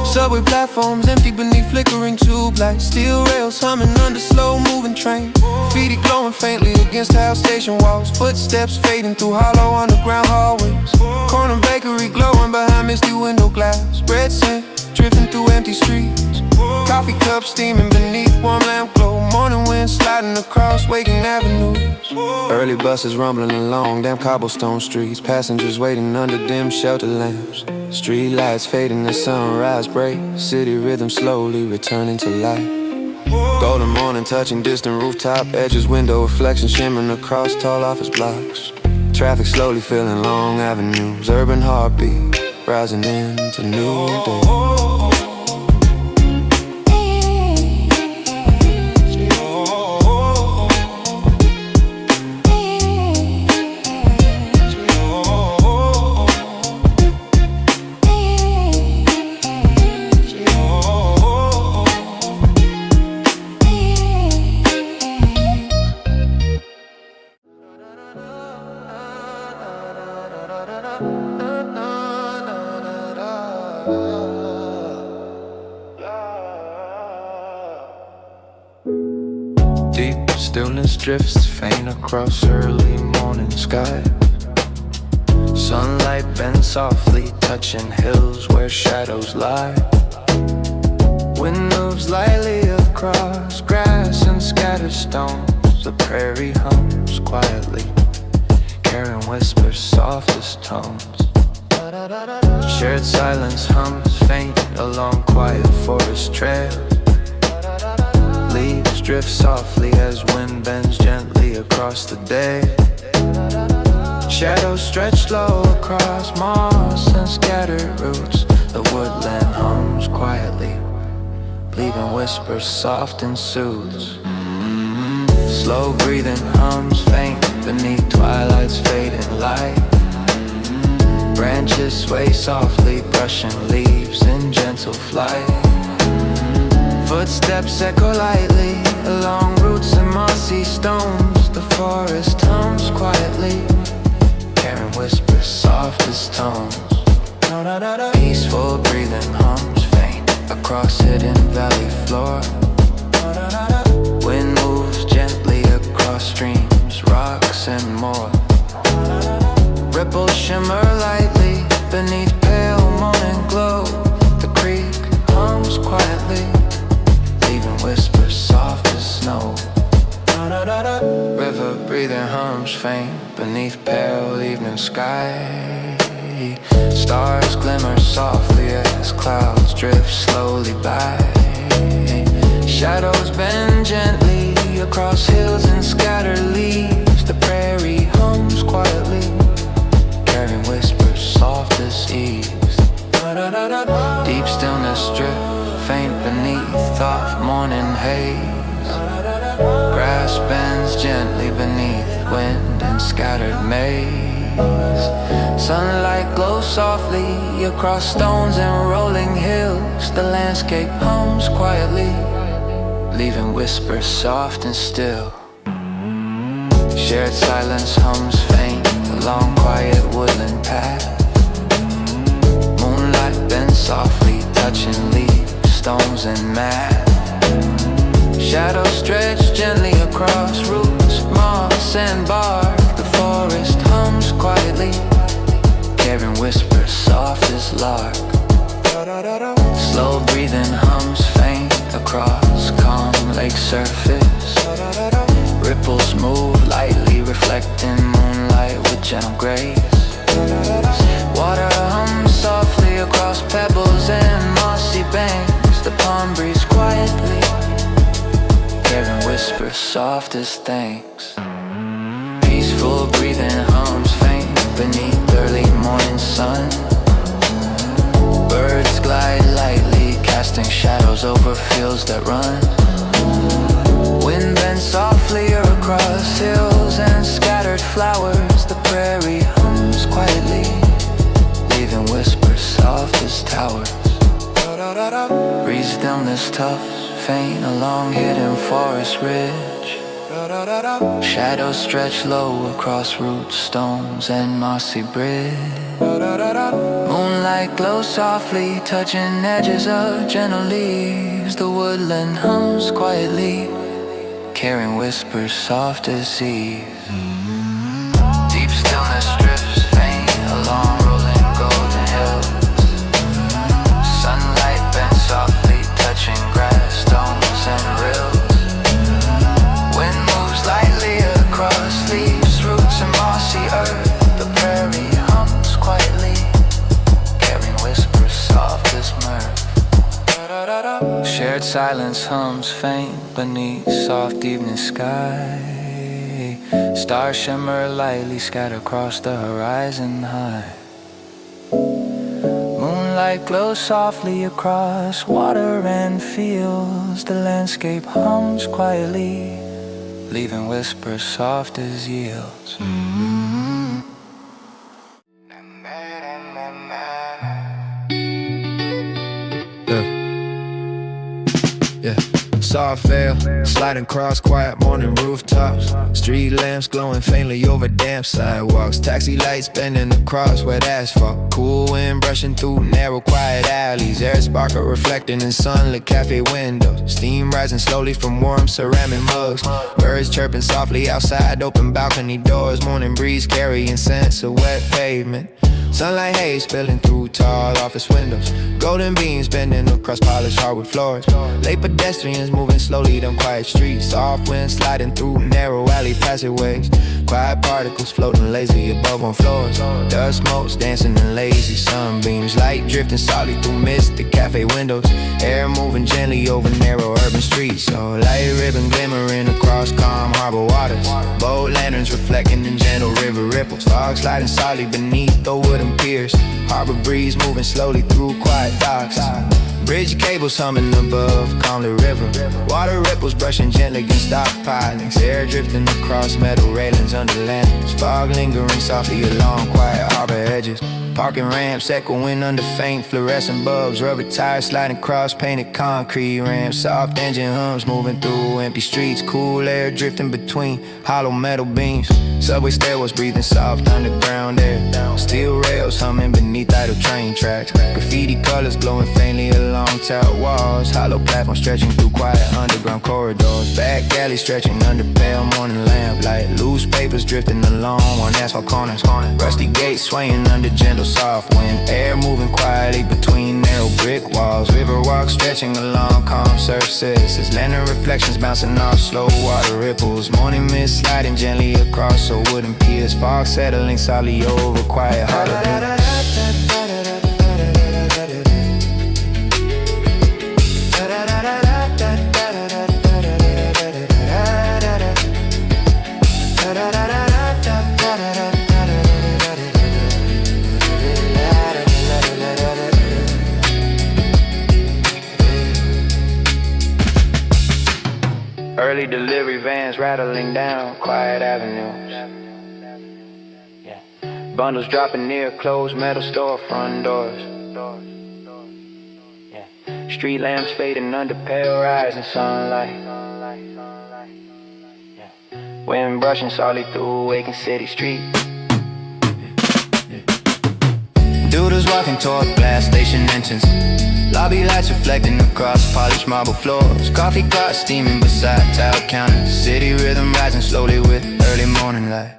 Subway platforms empty beneath flickering tube lights. Steel rails humming under slow-moving train. Graffiti glowing faintly against house station walls. Footsteps fading through hollow underground hallways. Corner bakery glowing behind misty window glass. Bread scent drifting through empty streets. Coffee cups steaming beneath warm lamp glow. Morning wind sliding across waking avenues. Early buses rumbling along damn cobblestone streets. Passengers waiting under dim shelter lamps. Street lights fading as sunrise breaks. City rhythm slowly returning to life. Golden morning touching distant rooftop edges. Window reflections shimmering across tall office blocks. Traffic slowly filling long avenues. Urban heartbeat rising into new day. Deep stillness drifts faint across early morning sky. Sunlight bends softly, touching hills where shadows lie. Wind moves lightly across grass and scattered stones. The prairie hums quietly, carrying whispers soft as tones. Shared silence hums faint along quiet forest trails. Leaves drift softly as wind bends gently across the day. Shadows stretch low across moss and scattered roots. The woodland hums quietly, leaving whispers soft and soothes. Slow breathing hums faint beneath twilight's fading light. Branches sway softly, brushing leaves in gentle flight. Footsteps echo lightly along roots and mossy stones. The forest hums quietly, carrying whispers soft as tones. Peaceful breathing hums faint across hidden valley floor. Wind moves gently across streams, rocks and more. Ripples shimmer lightly beneath pale morning glow. The creek hums quietly, leaving whispers soft as snow. River breathing hums faint beneath pale evening sky. Stars glimmer softly as clouds drift slowly by. Shadows bend gently across hills and scattered leaves. The prairie hums quietly, carrying whispers soft as ease. Deep stillness drift faint beneath off morning haze. Grass bends gently beneath wind and scattered maze. Sunlight glows softly across stones and rolling hills. The landscape hums quietly, leaving whispers soft and still. Shared silence hums faint along quiet woodland path. Moonlight bends softly, touching leaves, stones and mat. Shadows stretch gently across roots, moss and bark. The forest hums quietly, carrying whispers soft as lark. Slow breathing hums faint across calm lake surface. Ripples move lightly, reflecting moonlight with gentle grace. Water hums softly across pebbles and mossy banks. The palm breeze quietly, carrying whispers soft as thanks. Peaceful breathing hums faint beneath early morning sun. Birds glide lightly, casting shadows over fields that run. Wind bends softly across hills and scattered flowers. The prairie hums quietly, leaving whispers soft as towers. Breeze stillness tufts faint along hidden forest ridge. Shadows stretch low across root stones and mossy bridge. Moonlight glows softly, touching edges of gentle leaves. The woodland hums quietly, carrying whispers soft as ease. Deep stillness drifts faint along rolling golden hills. Sunlight bends softly, touching grass, stones and rills. Wind moves lightly across leaves, roots and mossy earth. The prairie hums quietly, carrying whispers soft as mirth. Shared silence hums faint beneath soft evening sky. Stars shimmer lightly, scattered across the horizon high. Moonlight glows softly across water and fields. The landscape hums quietly, leaving whispers soft as yields. Yeah, soft veil, sliding across quiet morning rooftops. Street lamps glowing faintly over damp sidewalks. Taxi lights bending across wet asphalt. Cool wind brushing through narrow quiet alleys. Air sparkle reflecting in sunlit cafe windows. Steam rising slowly from warm ceramic mugs. Birds chirping softly outside open balcony doors. Morning breeze carrying scents of wet pavement. Sunlight haze spilling through tall office windows. Golden beams bending across polished hardwood floors. Late pedestrians moving slowly down quiet streets. Soft wind sliding through narrow alley passageways. Quiet particles floating lazy above on floors. Dust motes dancing in lazy sunbeams. Light drifting softly through misty cafe windows. Air moving gently over narrow urban streets. So light ribbon glimmering across calm harbor waters. Boat lanterns reflecting in gentle river ripples. Fog sliding softly beneath the wooden piers. Harbor breeze moving slowly through quiet docks. Bridge cables humming above calmly river. Water ripples brushing gently against dock pilings. Air drifting across metal railings under lanterns. Fog lingering softly along quiet harbor edges. Parking ramps echoing under faint fluorescent bulbs. Rubber tires sliding across painted concrete ramps. Soft engine hums moving through empty streets. Cool air drifting between hollow metal beams. Subway stairwells breathing soft underground air. Steel rails humming beneath idle train tracks. Graffiti colors glowing faintly along tower walls. Hollow platforms stretching through quiet underground corridors. Back alley stretching under pale morning lamplight. Loose papers drifting along on asphalt corners. Rusty gates swaying under gentle soft wind. Air moving quietly between narrow brick walls. River walks stretching along calm surfaces. Lantern reflections bouncing off slow water ripples. Morning mist sliding gently across a wooden piers. Fog settling softly over quiet holiday. Early delivery vans rattling down quiet avenues. Yeah. Bundles dropping near closed metal storefront doors. Yeah. Street lamps fading under pale rising sunlight. Yeah. Wind brushing softly through waking city streets. Doodles walking toward gas station entrance. Lobby lights reflecting across polished marble floors. Coffee carts steaming beside tile counters. City rhythm rising slowly with early morning light.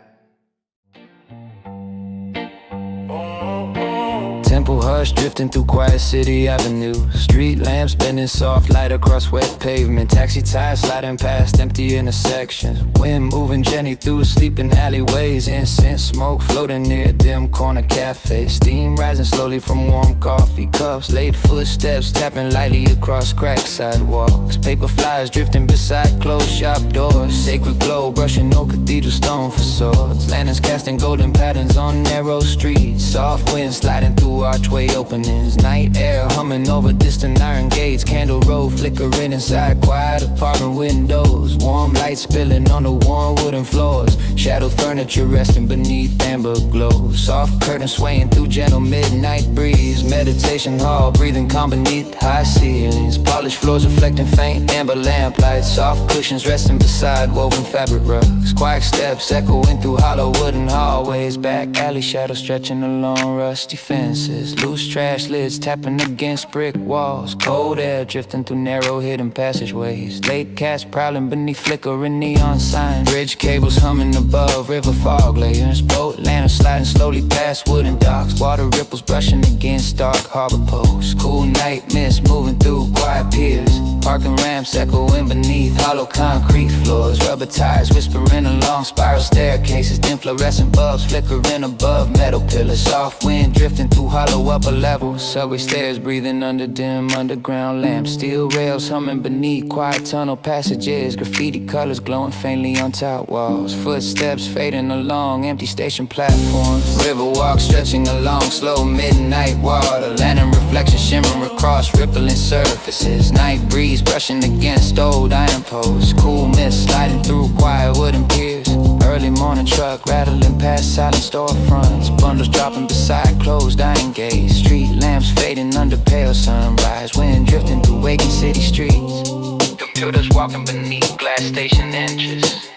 Temple hush drifting through quiet city avenues. Street lamps bending soft light across wet pavement. Taxi tires sliding past empty intersections. Wind moving gently through sleeping alleyways. Incense smoke floating near dim corner cafes. Steam rising slowly from warm coffee cups. Late footsteps tapping lightly across cracked sidewalks. Paper flyers drifting beside closed shop doors. Sacred glow brushing old cathedral stone facades. Lanterns casting golden patterns on narrow streets. Soft wind sliding through our archway openings. Night air humming over distant iron gates. Candle row flickering inside quiet apartment windows. Warm light spilling on the warm wooden floors. Shadow furniture resting beneath amber glow. Soft curtains swaying through gentle midnight breeze. Meditation hall breathing calm beneath high ceilings. Polished floors reflecting faint amber lamplight. Soft cushions resting beside woven fabric rugs. Quiet steps echoing through hollow wooden hallways. Back alley shadows stretching along rusty fences. Loose trash lids tapping against brick walls. Cold air drifting through narrow hidden passageways. Late cats prowling beneath flickering neon signs. Bridge cables humming above river fog layers. Boat lanterns sliding slowly past wooden docks. Water ripples brushing against dark harbor posts. Cool night mist moving through quiet piers. Parking ramps echoing beneath hollow concrete floors. Rubber tires whispering along spiral staircases. Dim fluorescent bulbs flickering above metal pillars. Soft wind drifting through hollow upper levels. Subway stairs breathing under dim underground lamps. Steel rails humming beneath quiet tunnel passages. Graffiti colors glowing faintly on top walls. Footsteps fading along empty station platforms. River walk stretching along slow midnight water. Lantern reflections shimmering across rippling surfaces. Night breeze brushing against old iron posts. Cool mist sliding through quiet wooden piers. Early morning truck rattling past silent storefronts. Bundles dropping beside closed iron gates. Street lamps fading under pale sunrise. Wind drifting through waking city streets. Computers walking beneath glass station entries.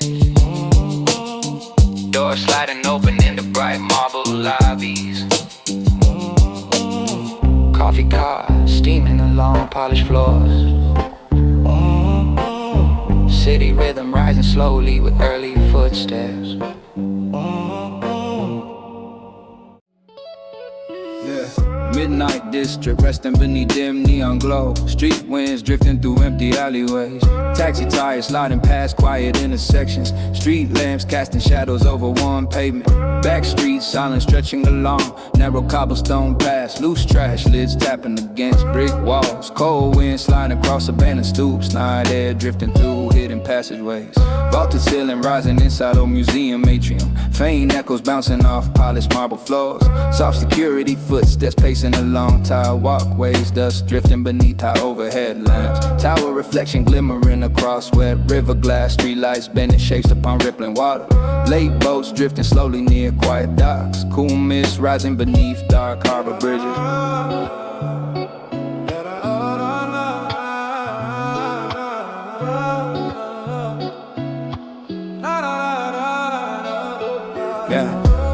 Doors sliding open into bright marble lobbies. Coffee cars steaming along polished floors. City rhythm rising slowly with early footsteps. Midnight district, resting beneath dim neon glow. Street winds drifting through empty alleyways. Taxi tires sliding past quiet intersections. Street lamps casting shadows over one pavement. Back streets silent stretching along narrow cobblestone paths. Loose trash lids tapping against brick walls. Cold wind sliding across abandoned stoops. Night air drifting through hidden passageways. Vaulted ceiling rising inside a museum atrium. Faint echoes bouncing off polished marble floors. Soft security footsteps pacing along tile walkways. Dust drifting beneath high overhead lamps. Tower reflection glimmering across wet river glass. Streetlights bending shapes upon rippling water. Late boats drifting slowly near quiet docks. Cool mist rising beneath dark harbor bridges.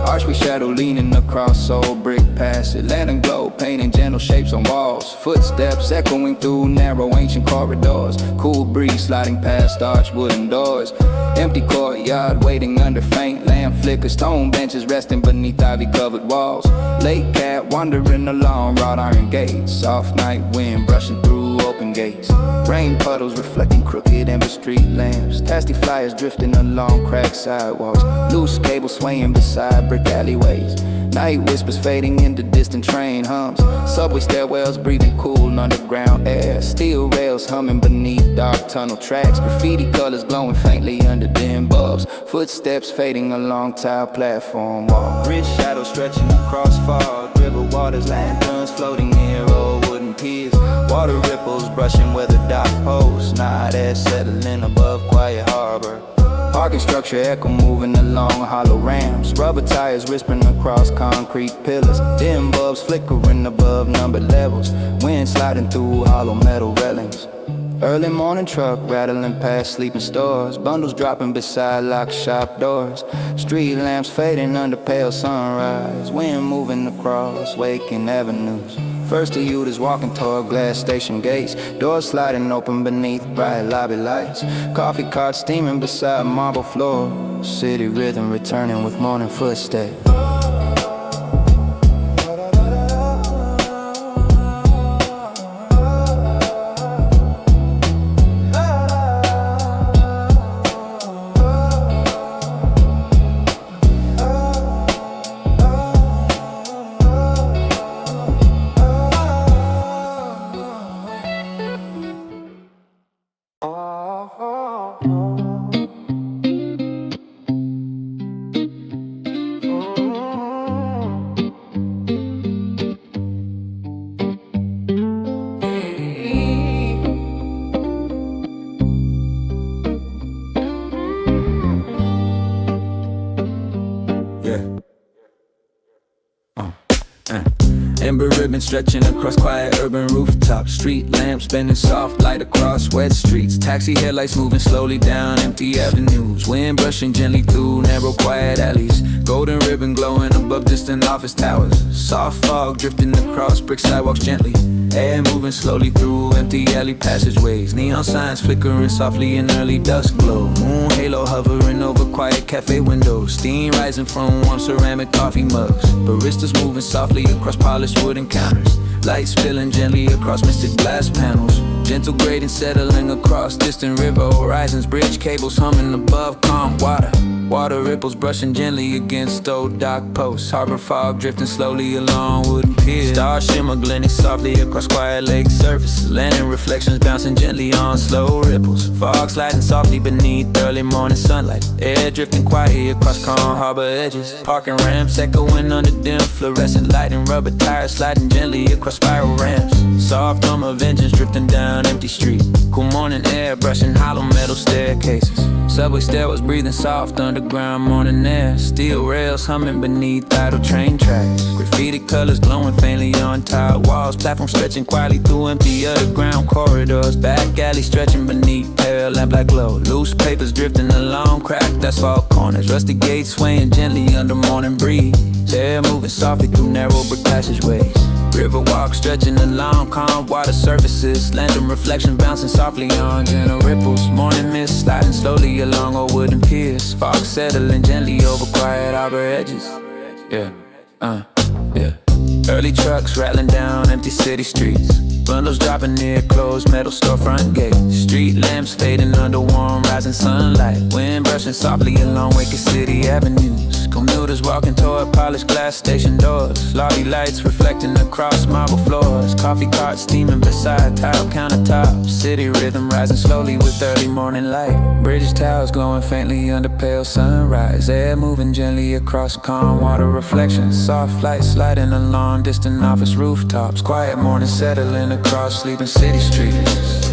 Archway shadow leaning across old brick passage. Lantern glow painting gentle shapes on walls. Footsteps echoing through narrow ancient corridors. Cool breeze sliding past arched wooden doors. Empty courtyard waiting under faint lamp flickers. Stone benches resting beneath ivy covered walls. Late cat wandering along wrought iron gates. Soft night wind brushing through open gates. Rain puddles reflecting crooked amber street lamps. Tasty flyers drifting along cracked sidewalks. Loose cables swaying beside brick alleyways. Night whispers fading into distant train hums. Subway stairwells breathing cool underground air. Steel rails humming beneath dark tunnel tracks. Graffiti colors glowing faintly under dim bulbs. Footsteps fading along tile platform wall. Bridge shadows stretching across fog. River waters, lanterns floating near old wooden piers. Water ripples brushing weathered dock posts. Night air settling above quiet harbor. Parking structure echo moving along hollow ramps. Rubber tires whispering across concrete pillars. Dim bulbs flickering above numbered levels. Wind sliding through hollow metal railings. Early morning truck rattling past sleeping stores. Bundles dropping beside locked shop doors. Street lamps fading under pale sunrise. Wind moving across waking avenues. First to you is walking toward glass station gates. Doors sliding open beneath bright lobby lights. Coffee carts steaming beside marble floor. City rhythm returning with morning footsteps. ribbon stretching across quiet urban rooftops. Street lamps bending soft light across wet streets. Taxi headlights moving slowly down empty avenues. Wind brushing gently through narrow quiet alleys. Golden ribbon glowing above distant office towers. Soft fog drifting across brick sidewalks gently. Air moving slowly through empty alley passageways. Neon signs flickering softly in early dusk glow. Moon halo hovering over quiet cafe windows. Steam rising from warm ceramic coffee mugs. Baristas moving softly across polished wooden counters. Light spilling gently across misted glass panels. Gentle grading settling across distant river horizons. Bridge cables humming above calm water. Water ripples brushing gently against old dock posts. Harbor fog drifting slowly along wooden piers. Stars shimmer glinting softly across quiet lake surfaces. Landing reflections bouncing gently on slow ripples. Fog sliding softly beneath early morning sunlight. Air drifting quietly across calm harbor edges. Parking ramps echoing under dim fluorescent light. And rubber tires sliding gently across spiral ramps. Soft hum of engines drifting down empty street. Cool morning air brushing hollow metal staircases. Subway stairwells breathing soft underground morning air. Steel rails humming beneath idle train tracks. Graffiti colors glowing faintly on tiled walls. Platforms stretching quietly through empty underground corridors. Back alley stretching beneath pale lamplight glow. Loose papers drifting along cracked asphalt corners. Rusty gates swaying gently under morning breeze. Air moving softly through narrow brick passageways. River walk stretching along calm water surfaces. Lantern reflections bouncing softly on gentle ripples. Morning mist sliding slowly along old wooden piers. Fog settling gently over quiet harbor edges. Yeah, yeah. Early trucks rattling down empty city streets. Bundles dropping near closed metal storefront gates. Street lamps fading under warm rising sunlight. Wind brushing softly along Waker City avenues. Commuters walking toward polished glass station doors. Lobby lights reflecting across marble floors. Coffee carts steaming beside tile countertops. City rhythm rising slowly with early morning light. Bridge towers glowing faintly under pale sunrise. Air moving gently across calm water reflections. Soft light sliding along distant office rooftops. Quiet morning settling across sleeping city streets.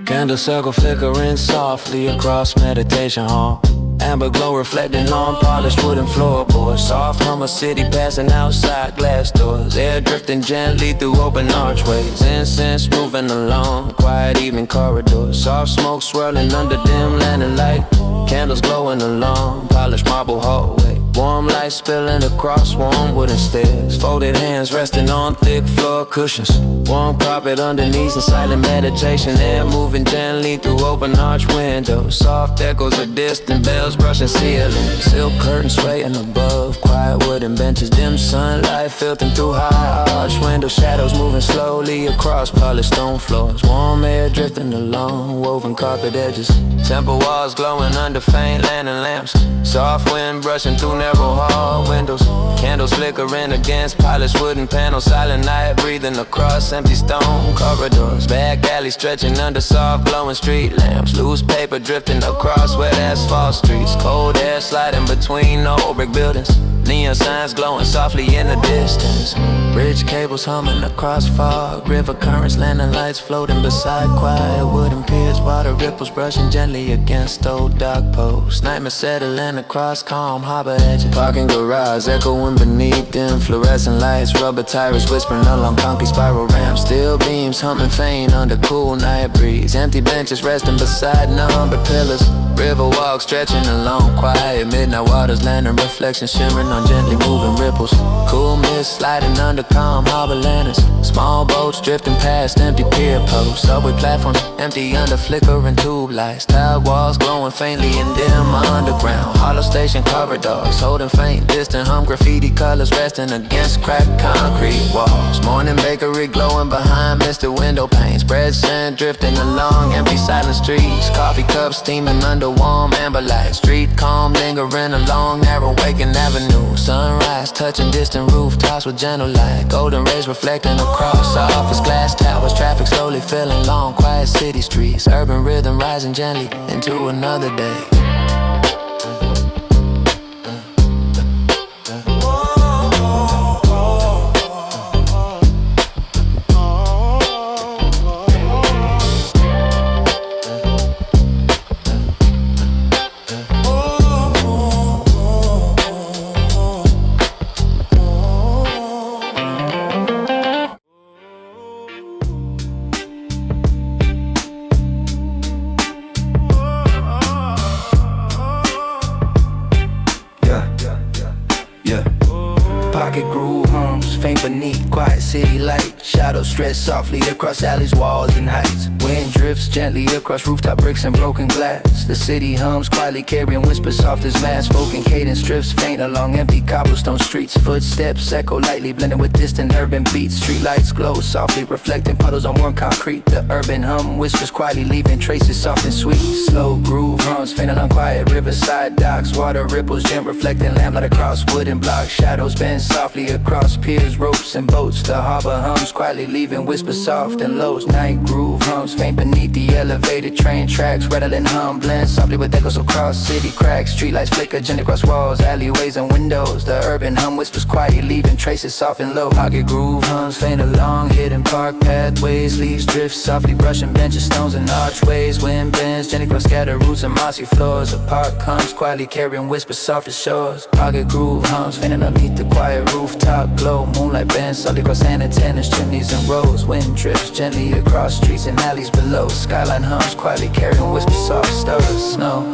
Candle circle flickering softly across meditation hall. Amber glow reflecting on polished wooden floorboards. Soft hum of city passing outside glass doors. Air drifting gently through open archways. Incense moving along quiet evening corridors. Soft smoke swirling under dim lantern light. Candles glowing along polished marble hallway. Warm light spilling across warm wooden stairs. Folded hands resting on thick floor cushions. Warm carpet underneath and silent meditation. Air moving gently through open arch windows. Soft echoes of distant bells brushing ceilings. Silk curtains swaying above quiet wooden benches. Dim sunlight filtering through high arch windows. Shadows moving slowly across polished stone floors. Warm air drifting along woven carpet edges. Temple walls glowing under faint lantern lamps. Soft wind brushing through narrow hall windows. Candles flickering against polished wooden panels. Silent night breathing across empty stone corridors. Back alley stretching under soft glowing street lamps. Loose paper drifting across wet asphalt streets. Cold air sliding between old brick buildings. Neon signs glowing softly in the distance. Bridge cables humming across fog. River currents, lantern lights floating beside quiet wooden piers. Water ripples brushing gently against old dock posts. Nightmare settling across calm harbor edges. Parking garage echoing beneath beneath them fluorescent lights. Rubber tires whispering along concrete spiral ramps. Steel beams humming faint under cool night breeze. Empty benches resting beside numbered pillars. River walk stretching along quiet. Midnight waters, lantern reflections shimmering on gently moving ripples. Cool mist sliding under calm harbor lanterns. Small boats drifting past empty pier posts. Subway platforms empty under flickering tube lights. Tile walls glowing faintly in dim underground. Hollow station corridors holding faint distant hum. Graffiti colors resting against cracked concrete walls. Morning bakery glowing behind misted window panes. Bread sand drifting along empty silent streets. Coffee cups steaming under warm amber light. Street calm lingering along narrow waking avenue. Sunrise touching distant rooftops with gentle light. Golden rays reflecting across office glass towers. Traffic slowly filling long quiet city streets. Urban rhythm rising gently into another day. Pocket groove hums, faint beneath quiet city light. Shadows stretch softly across alleys, walls and heights. Wind drifts gently across rooftop bricks and broken glass. The city hums quietly carrying whispers soft as mass. Spoken cadence drifts faint along empty cobblestone streets. Footsteps echo lightly blending with distant urban beats. Street lights glow softly reflecting puddles on warm concrete. The urban hum whispers quietly leaving traces soft and sweet. Slow groove hums faint along quiet riverside docks. Water ripples gem reflecting lamplight across wooden blocks. Shadows bend softly across piers, ropes and boats. The harbor hums quietly leaving whispers soft and lows. Night groove hums faint beneath the elevated train tracks. Rattling hum blends softly with echoes across city cracks. Streetlights flicker gently across walls, alleyways and windows. The urban hum whispers quietly leaving traces soft and low. Pocket groove hums faint along hidden park pathways. Leaves drift softly brushing benches, stones and archways. Wind bends gently across scattered roots and mossy floors. The park hums quietly carrying whispers soft as shores. Pocket groove hums faint underneath the quiet rooftop glow. Moonlight bends softly across antennas, chimneys and rows. Wind drifts gently across streets and alleys below. Skyline hums quietly carrying whispers soft stirs. Snow.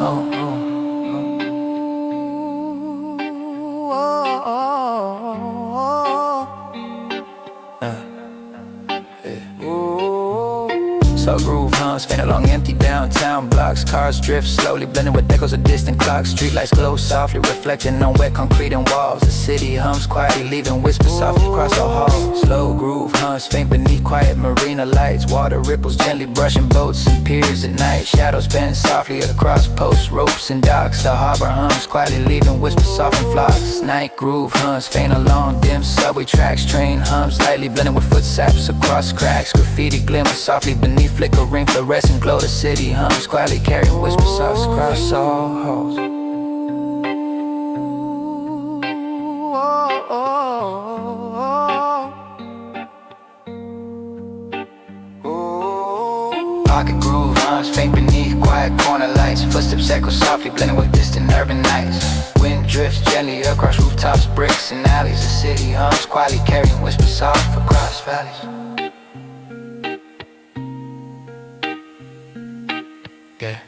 So groove hums faint along empty downtown blocks. Cars drift slowly blending with echoes of distant clocks. Streetlights glow softly reflecting on wet concrete and walls. The city hums quietly leaving whispers soft across the hall. Slow groove hums faint beneath quiet marina lights. Water ripples gently brushing boats and piers at night. Shadows bend softly across posts, ropes and docks. The harbor hums quietly leaving whispers soft and flocks. Night groove hums faint along dim subway tracks. Train hums lightly blending with footsteps across cracks. Graffiti glimmers softly beneath flickering fluorescent glow. The city hums quietly carrying whispers soft across all halls. Pocket groove hums faint beneath quiet corner lights. Footsteps echo softly blending with distant urban nights. Wind drifts gently across rooftops, bricks and alleys. The city hums quietly carrying whispers soft across valleys. Okay.